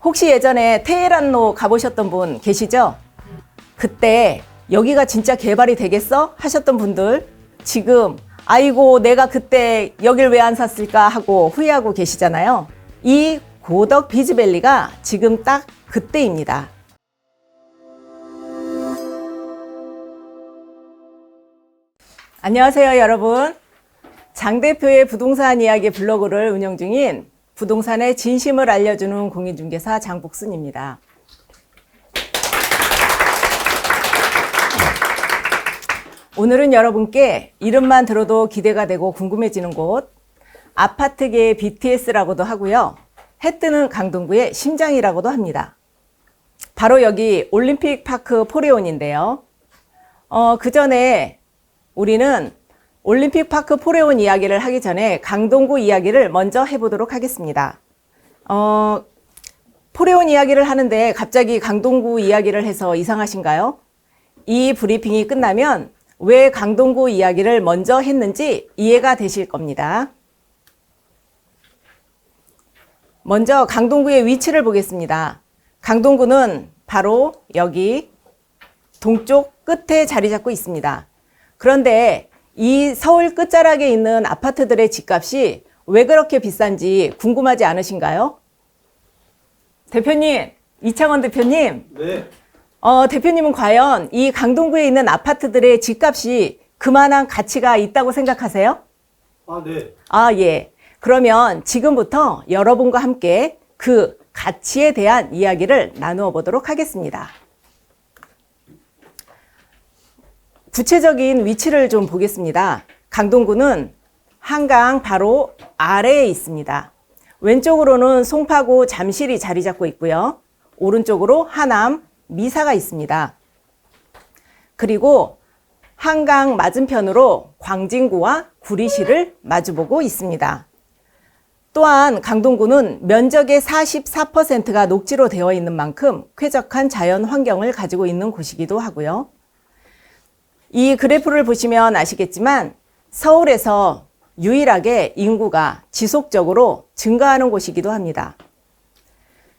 혹시 예전에 테헤란로 가보셨던 분 계시죠? 그때 여기가 진짜 개발이 되겠어? 하셨던 분들 지금 아이고 내가 그때 여길 왜 안 샀을까 하고 후회하고 계시잖아요. 이 고덕 비즈밸리가 지금 딱 그때입니다. 안녕하세요 여러분. 장 대표의 부동산 이야기 블로그를 운영 중인 부동산의 진심을 알려주는 공인중개사 장복순입니다. 오늘은 여러분께 이름만 들어도 기대가 되고 궁금해지는 곳, 아파트계의 BTS라고도 하고요. 해 뜨는 강동구의 심장이라고도 합니다. 바로 여기 올림픽파크 포레온인데요. 그 전에 우리는 올림픽파크 포레온 이야기를 하기 전에 강동구 이야기를 먼저 해보도록 하겠습니다. 포레온 이야기를 하는데 갑자기 강동구 이야기를 해서 이상하신가요? 이 브리핑이 끝나면 왜 강동구 이야기를 먼저 했는지 이해가 되실 겁니다. 먼저 강동구의 위치를 보겠습니다. 강동구는 바로 여기 동쪽 끝에 자리 잡고 있습니다. 그런데 이 서울 끝자락에 있는 아파트들의 집값이 왜 그렇게 비싼지 궁금하지 않으신가요? 대표님, 이창원 대표님. 네. 대표님은 과연 이 강동구에 있는 아파트들의 집값이 그만한 가치가 있다고 생각하세요? 네. 예. 그러면 지금부터 여러분과 함께 그 가치에 대한 이야기를 나누어 보도록 하겠습니다. 구체적인 위치를 좀 보겠습니다. 강동구는 한강 바로 아래에 있습니다. 왼쪽으로는 송파구 잠실이 자리 잡고 있고요. 오른쪽으로 하남, 미사가 있습니다. 그리고 한강 맞은편으로 광진구와 구리시를 마주보고 있습니다. 또한 강동구는 면적의 44%가 녹지로 되어 있는 만큼 쾌적한 자연 환경을 가지고 있는 곳이기도 하고요. 이 그래프를 보시면 아시겠지만 서울에서 유일하게 인구가 지속적으로 증가하는 곳이기도 합니다.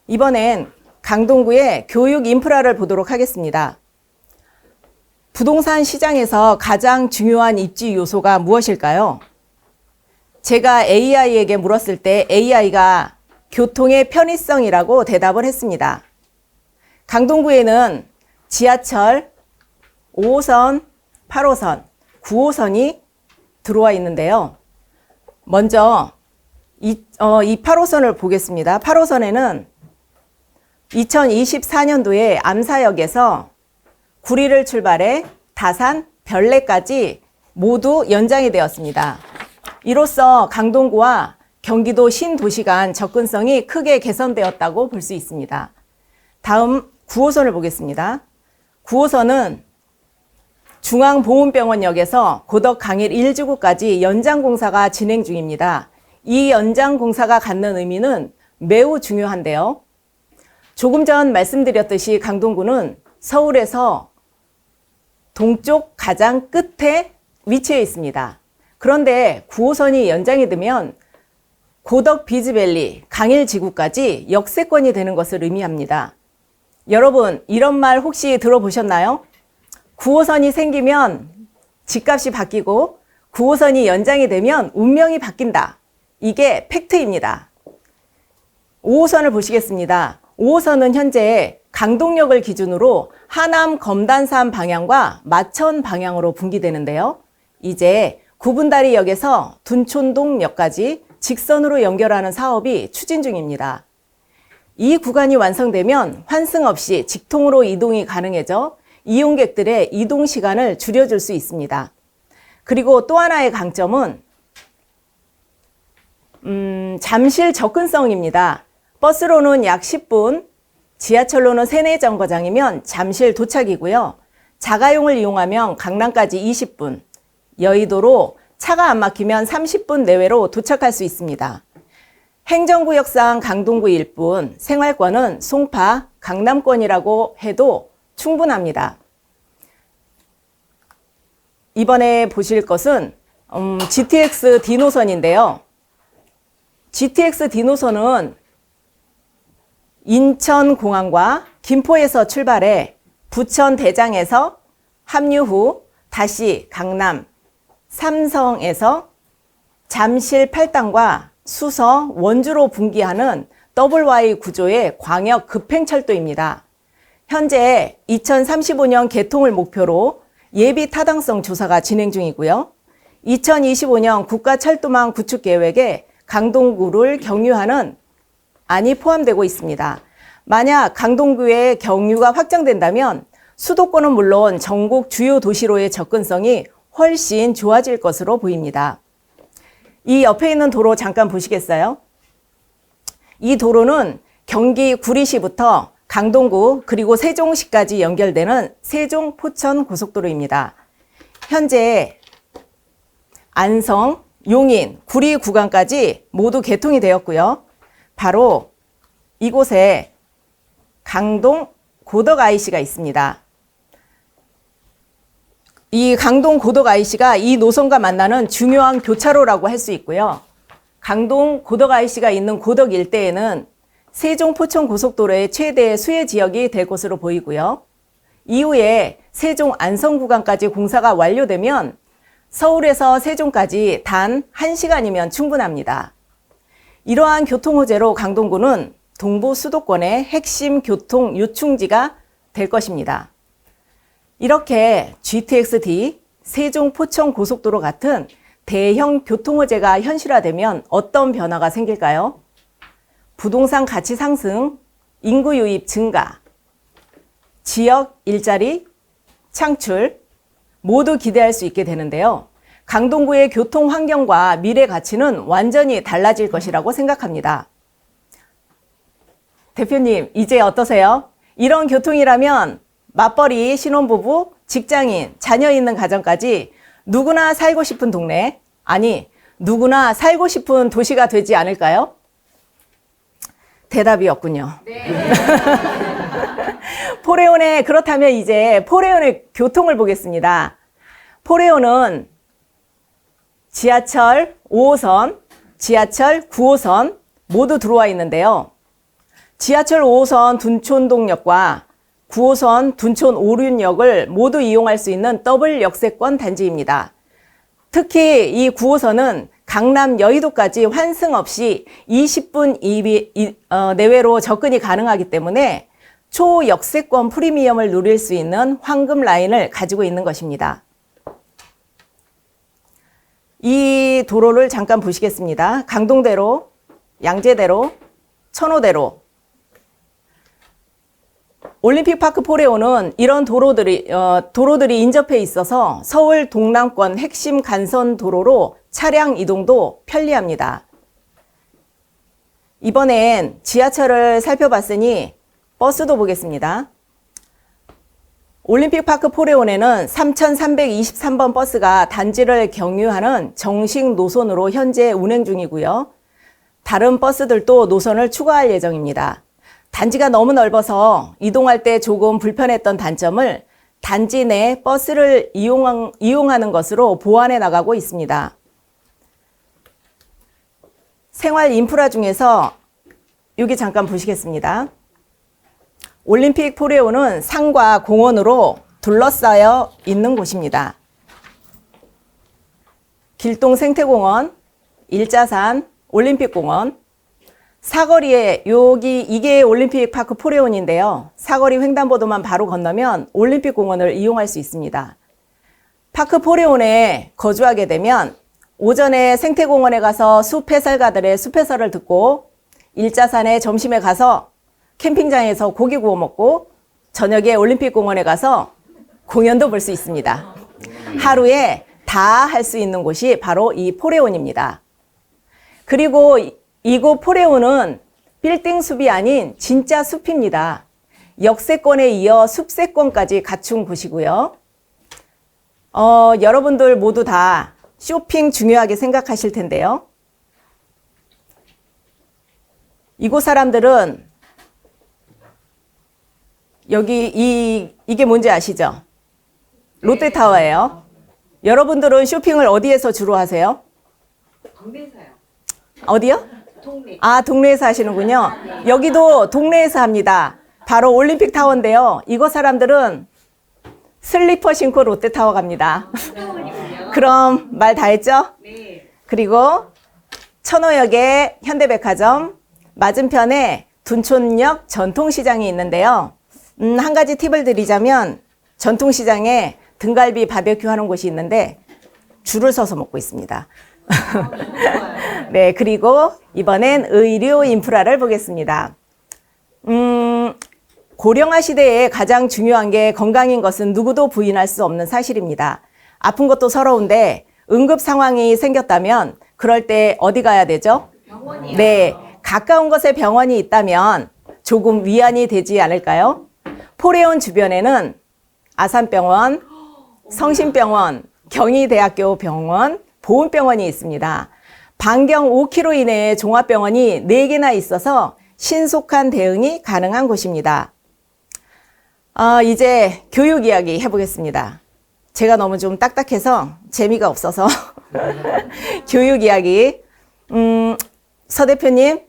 이번엔 강동구의 교육 인프라를 보도록 하겠습니다. 부동산 시장에서 가장 중요한 입지 요소가 무엇일까요? 제가 AI에게 물었을 때 AI가 교통의 편의성이라고 대답을 했습니다. 강동구에는 지하철 5호선, 8호선, 9호선이 들어와 있는데요. 먼저 이 8호선을 보겠습니다. 8호선에는 2024년도에 암사역에서 구리를 출발해 다산, 별내까지 모두 연장이 되었습니다. 이로써 강동구와 경기도 신도시 간 접근성이 크게 개선되었다고 볼 수 있습니다. 다음 9호선을 보겠습니다. 9호선은 중앙보훈병원역에서 고덕 강일 1지구까지 연장공사가 진행 중입니다. 이 연장공사가 갖는 의미는 매우 중요한데요. 조금 전 말씀드렸듯이 강동구는 서울에서 동쪽 가장 끝에 위치해 있습니다. 그런데 9호선이 연장이 되면 고덕 비즈밸리 강일지구까지 역세권이 되는 것을 의미합니다. 여러분, 이런 말 혹시 들어보셨나요? 9호선이 생기면 집값이 바뀌고 9호선이 연장이 되면 운명이 바뀐다. 이게 팩트입니다. 5호선을 보시겠습니다. 5호선은 현재 강동역을 기준으로 하남 검단산 방향과 마천 방향으로 분기되는데요. 이제 구분다리역에서 둔촌동역까지 직선으로 연결하는 사업이 추진 중입니다. 이 구간이 완성되면 환승 없이 직통으로 이동이 가능해져 이용객들의 이동 시간을 줄여줄 수 있습니다. 그리고 또 하나의 강점은 잠실 접근성입니다. 버스로는 약 10분, 지하철로는 세내 정거장이면 잠실 도착이고요. 자가용을 이용하면 강남까지 20분, 여의도로 차가 안 막히면 30분 내외로 도착할 수 있습니다. 행정구역상 강동구일 뿐 생활권은 송파, 강남권이라고 해도 충분합니다. 이번에 보실 것은 GTX D 노선인데요. GTX D 노선은 인천공항과 김포에서 출발해 부천 대장에서 합류 후 다시 강남 삼성에서 잠실 8단과 수서 원주로 분기하는 WY 구조의 광역 급행철도입니다. 현재 2035년 개통을 목표로 예비 타당성 조사가 진행 중이고요. 2025년 국가철도망 구축 계획에 강동구를 경유하는 안이 포함되고 있습니다. 만약 강동구의 경유가 확정된다면 수도권은 물론 전국 주요 도시로의 접근성이 훨씬 좋아질 것으로 보입니다. 이 옆에 있는 도로 잠깐 보시겠어요? 이 도로는 경기 구리시부터 강동구 그리고 세종시까지 연결되는 세종 포천 고속도로입니다. 현재 안성, 용인, 구리 구간까지 모두 개통이 되었고요. 바로 이곳에 강동 고덕 IC가 있습니다. 이 강동 고덕 IC가 이 노선과 만나는 중요한 교차로라고 할 수 있고요. 강동 고덕 IC가 있는 고덕 일대에는 세종 포천 고속도로의 최대 수혜 지역이 될 것으로 보이고요. 이후에 세종 안성 구간까지 공사가 완료되면 서울에서 세종까지 단 1시간이면 충분합니다. 이러한 교통 호재로 강동구는 동부 수도권의 핵심 교통 요충지가 될 것입니다. 이렇게 GTX-D, 세종 포천 고속도로 같은 대형 교통 호재가 현실화되면 어떤 변화가 생길까요? 부동산 가치 상승, 인구 유입 증가, 지역 일자리 창출 모두 기대할 수 있게 되는데요. 강동구의 교통 환경과 미래 가치는 완전히 달라질 것이라고 생각합니다. 대표님, 이제 어떠세요? 이런 교통이라면 맞벌이, 신혼부부, 직장인, 자녀 있는 가정까지 누구나 살고 싶은 동네, 아니, 누구나 살고 싶은 도시가 되지 않을까요? 대답이 없군요. 네. 포레온의, 그렇다면 이제 포레온의 교통을 보겠습니다. 포레온은 지하철 5호선, 지하철 9호선 모두 들어와 있는데요. 지하철 5호선 둔촌동역과 9호선 둔촌 오륜역을 모두 이용할 수 있는 더블 역세권 단지입니다. 특히 이 9호선은 강남 여의도까지 환승 없이 20분 내외로 접근이 가능하기 때문에 초역세권 프리미엄을 누릴 수 있는 황금 라인을 가지고 있는 것입니다. 이 도로를 잠깐 보시겠습니다. 강동대로, 양재대로, 천호대로. 올림픽파크 포레오는 이런 도로들이 인접해 있어서 서울 동남권 핵심 간선 도로로 차량 이동도 편리합니다. 이번엔 지하철을 살펴봤으니 버스도 보겠습니다. 올림픽파크 포레온에는 3323번 버스가 단지를 경유하는 정식 노선으로 현재 운행 중이고요. 다른 버스들도 노선을 추가할 예정입니다. 단지가 너무 넓어서 이동할 때 조금 불편했던 단점을 단지 내 버스를 이용하는 것으로 보완해 나가고 있습니다. 생활 인프라 중에서 여기 잠깐 보시겠습니다. 올림픽 포레온은 산과 공원으로 둘러싸여 있는 곳입니다. 길동 생태공원, 일자산, 올림픽공원, 사거리에 이게 올림픽파크 포레온인데요. 사거리 횡단보도만 바로 건너면 올림픽공원을 이용할 수 있습니다. 파크 포레온에 거주하게 되면 오전에 생태공원에 가서 숲해설가들의 숲해설을 듣고 일자산에 점심에 가서 캠핑장에서 고기 구워 먹고 저녁에 올림픽공원에 가서 공연도 볼 수 있습니다. 하루에 다 할 수 있는 곳이 바로 이 포레온입니다. 그리고 이곳 포레온은 빌딩 숲이 아닌 진짜 숲입니다. 역세권에 이어 숲세권까지 갖춘 곳이고요. 여러분들 모두 다 쇼핑 중요하게 생각하실 텐데요. 이곳 사람들은 여기 이게 뭔지 아시죠? 롯데타워예요. 여러분들은 쇼핑을 어디에서 주로 하세요? 광대사요. 어디요? 동네. 아, 동네에서 하시는군요. 여기도 동네에서 합니다. 바로 올림픽 타워인데요. 이곳 사람들은 슬리퍼 신고 롯데타워 갑니다. 그럼 말 다 했죠? 네. 그리고 천호역에 현대백화점, 맞은편에 둔촌역 전통시장이 있는데요. 한 가지 팁을 드리자면 전통시장에 등갈비 바베큐 하는 곳이 있는데 줄을 서서 먹고 있습니다. 네, 그리고 이번엔 의료 인프라를 보겠습니다. 고령화 시대에 가장 중요한 게 건강인 것은 누구도 부인할 수 없는 사실입니다. 아픈 것도 서러운데 응급 상황이 생겼다면 그럴 때 어디 가야 되죠? 병원이요. 네, 가까운 곳에 병원이 있다면 조금 위안이 되지 않을까요? 포레온 주변에는 아산병원, 성심병원, 경희대학교 병원, 보훈병원이 있습니다. 반경 5km 이내에 종합병원이 4개나 있어서 신속한 대응이 가능한 곳입니다. 이제 교육 이야기 해보겠습니다. 제가 너무 좀 딱딱해서 재미가 없어서 교육 이야기. 서 대표님,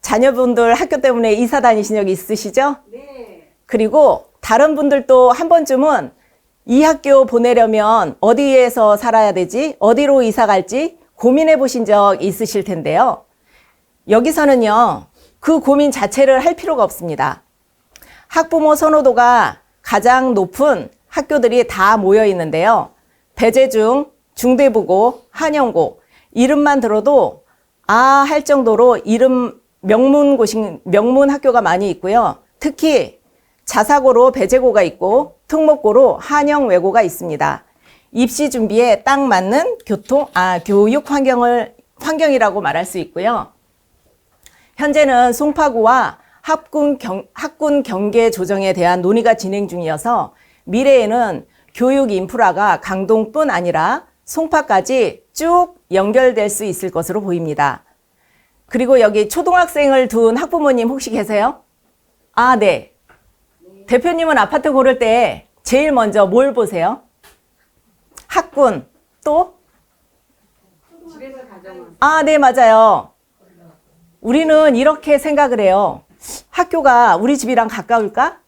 자녀분들 학교 때문에 이사 다니신 적 있으시죠? 네. 그리고 다른 분들도 한 번쯤은 이 학교 보내려면 어디에서 살아야 되지? 어디로 이사 갈지 고민해 보신 적 있으실 텐데요. 여기서는요, 그 고민 자체를 할 필요가 없습니다. 학부모 선호도가 가장 높은 학교들이 다 모여 있는데요. 배재중, 중대부고, 한영고 이름만 들어도 할 정도로 명문 학교가 많이 있고요. 특히 자사고로 배재고가 있고 특목고로 한영외고가 있습니다. 입시 준비에 딱 맞는 교육 환경이라고 말할 수 있고요. 현재는 송파구와 학군 경계 조정에 대한 논의가 진행 중이어서 미래에는 교육 인프라가 강동뿐 아니라 송파까지 쭉 연결될 수 있을 것으로 보입니다. 그리고 여기 초등학생을 둔 학부모님 혹시 계세요? 네. 대표님은 아파트 고를 때 제일 먼저 뭘 보세요? 학군, 또? 집에서 가져온. 네, 맞아요. 우리는 이렇게 생각을 해요. 학교가 우리 집이랑 가까울까?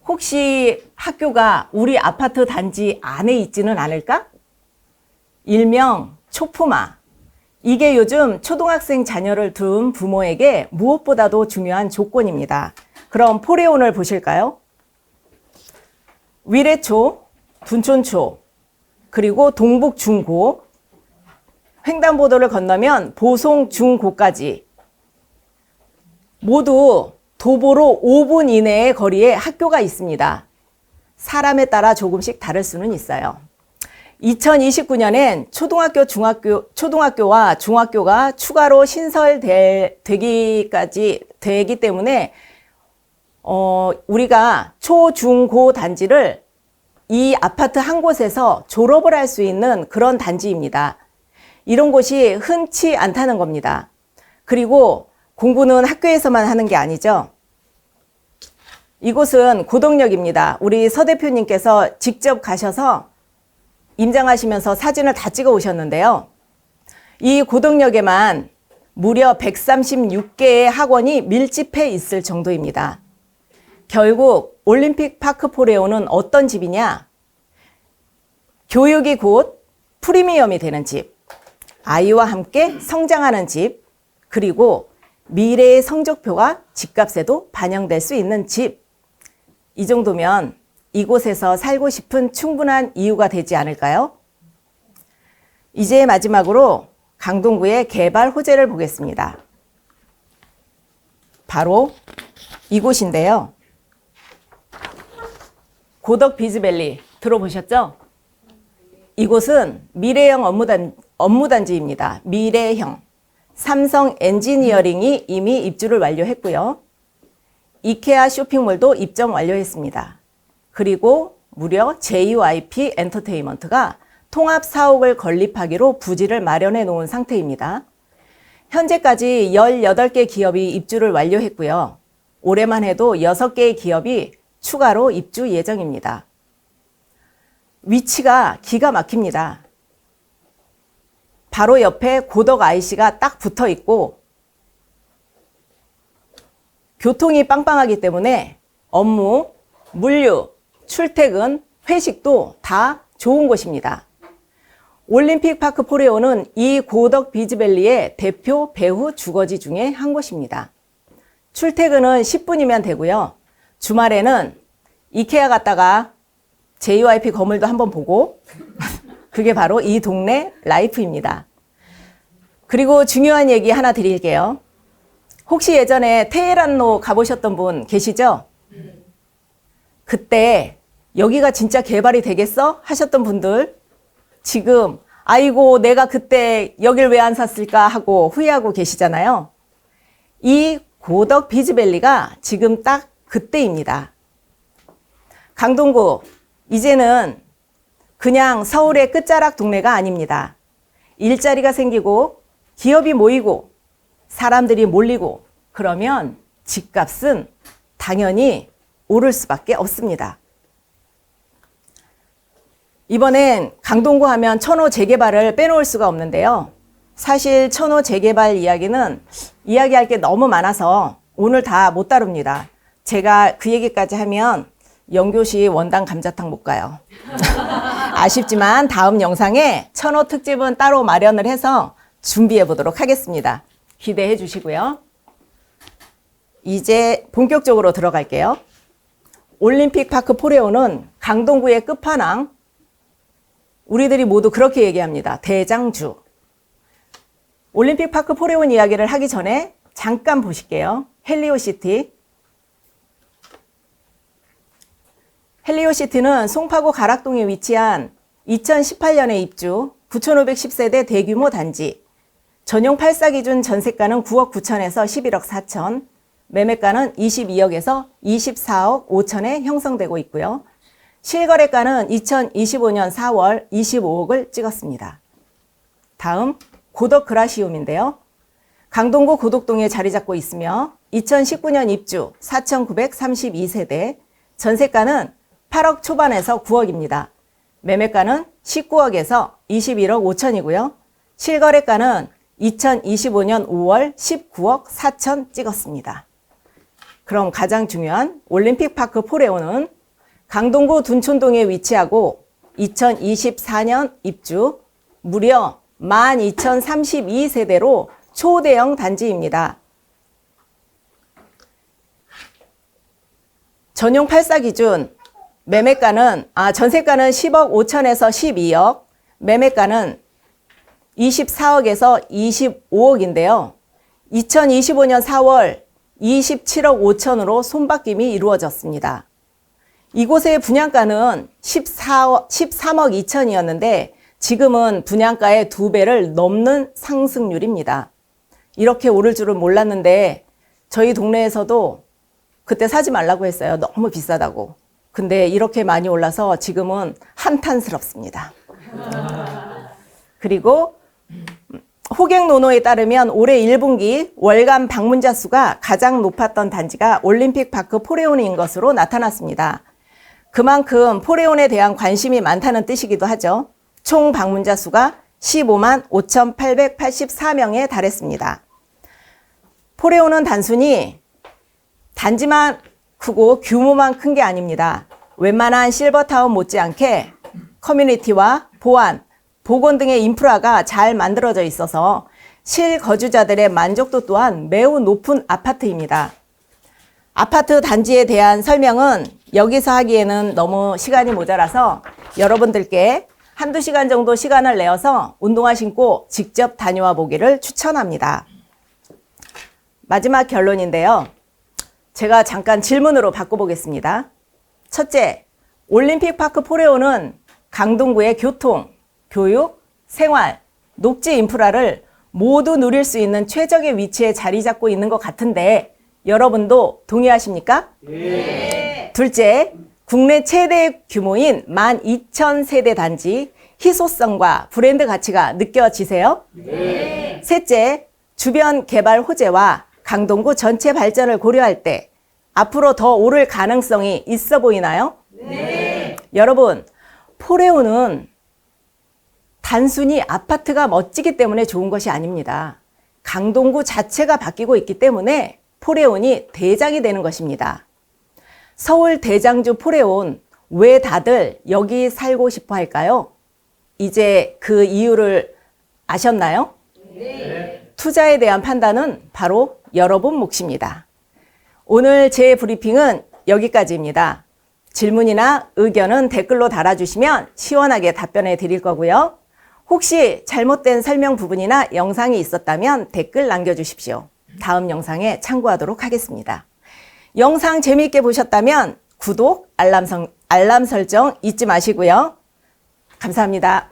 혹시 학교가 우리 아파트 단지 안에 있지는 않을까? 일명 초품화. 이게 요즘 초등학생 자녀를 둔 부모에게 무엇보다도 중요한 조건입니다. 그럼 포레온을 보실까요? 위례초, 둔촌초, 그리고 동북중고, 횡단보도를 건너면 보송중고까지 모두 도보로 5분 이내의 거리에 학교가 있습니다. 사람에 따라 조금씩 다를 수는 있어요. 2029년엔 초등학교와 중학교가 추가로 신설되기 때문에 우리가 초, 중, 고 단지를 이 아파트 한 곳에서 졸업을 할 수 있는 그런 단지입니다. 이런 곳이 흔치 않다는 겁니다. 그리고 공부는 학교에서만 하는 게 아니죠. 이곳은 고덕역입니다. 우리 서 대표님께서 직접 가셔서 임장하시면서 사진을 다 찍어 오셨는데요. 이 고덕역에만 무려 136개의 학원이 밀집해 있을 정도입니다. 결국 올림픽 파크 포레온은 어떤 집이냐? 교육이 곧 프리미엄이 되는 집, 아이와 함께 성장하는 집, 그리고 미래의 성적표가 집값에도 반영될 수 있는 집. 이 정도면 이곳에서 살고 싶은 충분한 이유가 되지 않을까요? 이제 마지막으로 강동구의 개발 호재를 보겠습니다. 바로 이곳인데요. 고덕 비즈밸리 들어보셨죠? 이곳은 미래형 업무단지입니다. 미래형. 삼성 엔지니어링이 이미 입주를 완료했고요. 이케아 쇼핑몰도 입점 완료했습니다. 그리고 무려 JYP 엔터테인먼트가 통합 사옥을 건립하기로 부지를 마련해 놓은 상태입니다. 현재까지 18개 기업이 입주를 완료했고요. 올해만 해도 6개의 기업이 추가로 입주 예정입니다. 위치가 기가 막힙니다. 바로 옆에 고덕 IC가 딱 붙어 있고 교통이 빵빵하기 때문에 업무, 물류, 출퇴근, 회식도 다 좋은 곳입니다. 올림픽파크 포레오는 이 고덕 비즈밸리의 대표 배후 주거지 중에 한 곳입니다. 출퇴근은 10분이면 되고요. 주말에는 이케아 갔다가 JYP 건물도 한번 보고 그게 바로 이 동네 라이프입니다. 그리고 중요한 얘기 하나 드릴게요. 혹시 예전에 테헤란로 가보셨던 분 계시죠? 그때 여기가 진짜 개발이 되겠어? 하셨던 분들 지금 아이고 내가 그때 여길 왜 안 샀을까 하고 후회하고 계시잖아요. 이 고덕 비즈밸리가 지금 딱 그때입니다. 강동구 이제는 그냥 서울의 끝자락 동네가 아닙니다. 일자리가 생기고 기업이 모이고 사람들이 몰리고 그러면 집값은 당연히 오를 수밖에 없습니다. 이번엔 강동구 하면 천호 재개발을 빼놓을 수가 없는데요. 사실 천호 재개발 이야기는 이야기할 게 너무 많아서 오늘 다 못 다룹니다. 제가 그 얘기까지 하면 영교시 원당 감자탕 못 가요. 아쉽지만 다음 영상에 천호 특집은 따로 마련을 해서 준비해 보도록 하겠습니다. 기대해 주시고요. 이제 본격적으로 들어갈게요. 올림픽파크 포레오는 강동구의 끝판왕, 우리들이 모두 그렇게 얘기합니다. 대장주. 올림픽파크 포레온 이야기를 하기 전에 잠깐 보실게요. 헬리오시티. 헬리오시티는 송파구 가락동에 위치한 2018년에 입주 9,510세대 대규모 단지. 전용 8사 기준 전세가는 9억 9천에서 11억 4천, 매매가는 22억에서 24억 5천에 형성되고 있고요. 실거래가는 2025년 4월 25억을 찍었습니다. 다음 고덕 그라시움인데요. 강동구 고덕동에 자리 잡고 있으며 2019년 입주 4,932세대, 전세가는 8억 초반에서 9억입니다. 매매가는 19억에서 21억 5천이고요. 실거래가는 2025년 5월 19억 4천 찍었습니다. 그럼 가장 중요한 올림픽파크 포레오는 강동구 둔촌동에 위치하고 2024년 입주 무려 12,032세대로 초대형 단지입니다. 전용 8사 기준 매매가는 전세가는 10억 5천에서 12억, 매매가는 24억에서 25억인데요. 2025년 4월 27억 5천으로 손바뀜이 이루어졌습니다. 이곳의 분양가는 13억 2천이었는데 지금은 분양가의 2배를 넘는 상승률입니다. 이렇게 오를 줄은 몰랐는데 저희 동네에서도 그때 사지 말라고 했어요. 너무 비싸다고. 근데 이렇게 많이 올라서 지금은 한탄스럽습니다. 그리고 호갱노노에 따르면 올해 1분기 월간 방문자 수가 가장 높았던 단지가 올림픽파크 포레온인 것으로 나타났습니다. 그만큼 포레온에 대한 관심이 많다는 뜻이기도 하죠. 총 방문자 수가 15만 5,884명에 달했습니다. 포레온은 단순히 단지만 크고 규모만 큰 게 아닙니다. 웬만한 실버타운 못지않게 커뮤니티와 보안, 보건 등의 인프라가 잘 만들어져 있어서 실거주자들의 만족도 또한 매우 높은 아파트입니다. 아파트 단지에 대한 설명은 여기서 하기에는 너무 시간이 모자라서 여러분들께 한두 시간 정도 시간을 내어서 운동화 신고 직접 다녀와 보기를 추천합니다. 마지막 결론인데요. 제가 잠깐 질문으로 바꿔보겠습니다. 첫째, 올림픽파크 포레온은 강동구의 교통, 교육, 생활, 녹지 인프라를 모두 누릴 수 있는 최적의 위치에 자리 잡고 있는 것 같은데 여러분도 동의하십니까? 네. 둘째, 국내 최대 규모인 12,000세대 단지 희소성과 브랜드 가치가 느껴지세요? 네. 셋째, 주변 개발 호재와 강동구 전체 발전을 고려할 때 앞으로 더 오를 가능성이 있어 보이나요? 네. 여러분, 포레온은 단순히 아파트가 멋지기 때문에 좋은 것이 아닙니다. 강동구 자체가 바뀌고 있기 때문에 포레온이 대장이 되는 것입니다. 서울 대장주 포레온, 왜 다들 여기 살고 싶어 할까요? 이제 그 이유를 아셨나요? 네. 투자에 대한 판단은 바로 여러분 몫입니다. 오늘 제 브리핑은 여기까지입니다. 질문이나 의견은 댓글로 달아주시면 시원하게 답변해 드릴 거고요. 혹시 잘못된 설명 부분이나 영상이 있었다면 댓글 남겨주십시오. 다음 영상에 참고하도록 하겠습니다. 영상 재미있게 보셨다면 구독, 알람 설정 잊지 마시고요. 감사합니다.